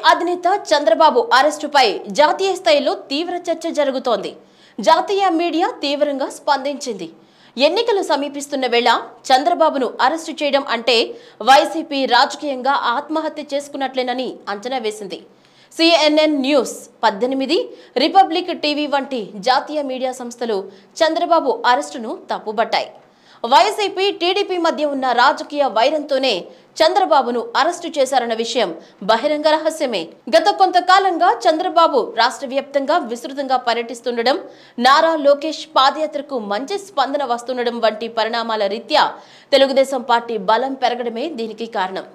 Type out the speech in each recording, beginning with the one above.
అధినేత చంద్రబాబు అరెస్టుపై జాతీయ స్థాయిలో తీవ్ర చర్చ జరుగుతోంది. జాతీయ మీడియా తీవ్రంగా స్పందించింది. ఎన్నికలు సమీపిస్తున్న వేళ చంద్రబాబును అరెస్టు చేయడం అంటే వైసీపీ రాజకీయంగా ఆత్మహత్య చేసుకున్నట్లేనని అంచనా వేసింది. CNN న్యూస్ 18, రిపబ్లిక్ టీవీ వంటి జాతీయ మీడియా సంస్థలు చంద్రబాబు అరెస్టును తప్పుబట్టాయి. వైసీపీ టీడీపీ మధ్య ఉన్న రాజకీయ వైరంతోనే చంద్రబాబును అరెస్టు చేశారన్న విషయం బహిరంగ రహస్యమే. గత కొంతకాలంగా చంద్రబాబు రాష్ట్ర వ్యాప్తంగా విస్తృతంగా పర్యటిస్తుండడం, నారా లోకేష్ పాదయాత్రకు మంచి స్పందన వస్తుండడం వంటి పరిణామాల రీత్యా తెలుగుదేశం పార్టీ బలం పెరగడమే దీనికి కారణం.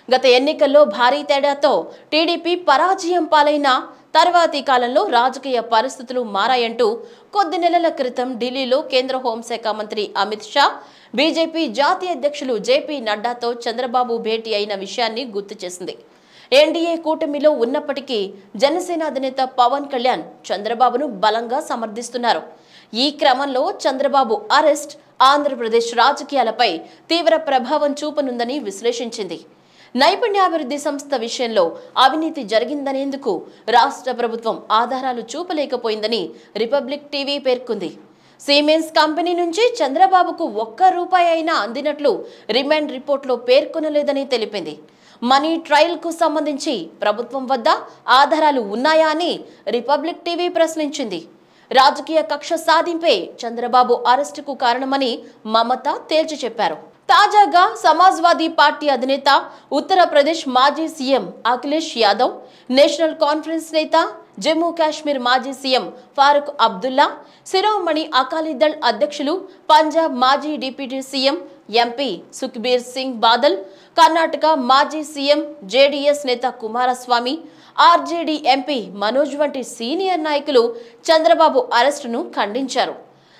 గత ఎన్నికల్లో భారీ తేడాతో టీడీపీ పరాజయం పాలైన తర్వాతి కాలంలో రాజకీయ పరిస్థితులు మారాయంటూ కొద్ది నెలల క్రితం ఢిల్లీలో కేంద్ర హోంశాఖ మంత్రి అమిత్ షా, బీజేపీ జాతీయ అధ్యక్షులు జేపీ నడ్డాతో చంద్రబాబు భేటీ అయిన విషయాన్ని గుర్తు చేసింది. ఎన్డీఏ కూటమిలో ఉన్నప్పటికీ జనసేన అధినేత పవన్ కళ్యాణ్ చంద్రబాబును బలంగా సమర్థిస్తున్నారు. ఈ క్రమంలో చంద్రబాబు అరెస్ట్ ఆంధ్రప్రదేశ్ రాజకీయాలపై తీవ్ర ప్రభావం చూపనుందని విశ్లేషించింది. నైపుణ్యాభివృద్ధి సంస్థ విషయంలో అవినీతి జరిగిందనేందుకు రాష్ట్ర ప్రభుత్వం ఆధారాలు చూపలేకపోయిందని రిపబ్లిక్ టీవీ పేర్కొంది. సిమెన్స్ కంపెనీ నుంచి చంద్రబాబుకు ₹1 అయినా అందినట్లు రిమాండ్ రిపోర్టులో పేర్కొనలేదని తెలిపింది. మనీ ట్రయల్ కు సంబంధించి ప్రభుత్వం వద్ద ఆధారాలు ఉన్నాయా అని రిపబ్లిక్ టీవీ ప్రశ్నించింది. రాజకీయ కక్ష సాధింపే చంద్రబాబు అరెస్టుకు కారణమని మమత తేల్చి చెప్పారు. తాజాగా సమాజ్వాదీ పార్టీ అధినేత, ఉత్తరప్రదేశ్ మాజీ CM Akhilesh Yadav, national conference నేత, జమ్మూ కాశ్మీర్ మాజీ సీఎం ఫారూక్ అబ్దుల్లా, శిరోమణి అకాలీదళ్ అధ్యక్షులు, పంజాబ్ మాజీ deputy CM MP Sukhbir Singh Badal, Karnataka మాజీ సీఎం జేడీఎస్ నేత కుమారస్వామి, ఆర్జేడీ ఎంపీ మనోజ్ వంటి సీనియర్ నాయకులు చంద్రబాబు అరెస్టును ఖండించారు.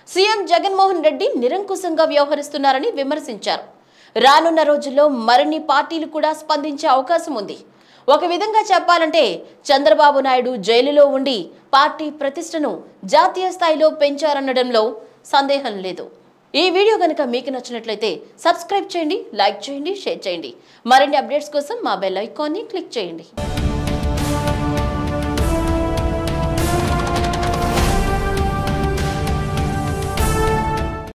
సీఎం జగన్మోహన్ రెడ్డి నిరంకుశంగా వ్యవహరిస్తున్నారని విమర్శించారు. రానున్న రోజుల్లో మరిన్ని పార్టీలు కూడా స్పందించే అవకాశం ఉంది. ఒక విధంగా చెప్పాలంటే చంద్రబాబు నాయుడు జైలులో ఉండి పార్టీ ప్రతిష్టను జాతీయ స్థాయిలో పెంచారనడంలో సందేహం లేదు. ఈ వీడియో గనుక మీకు నచ్చినట్లయితే సబ్స్క్రైబ్ చేయండి, లైక్ చేయండి, షేర్ చేయండి. మరిన్ని అప్డేట్స్ కోసం మా బెల్ ఐకాన్ని క్లిక్ చేయండి.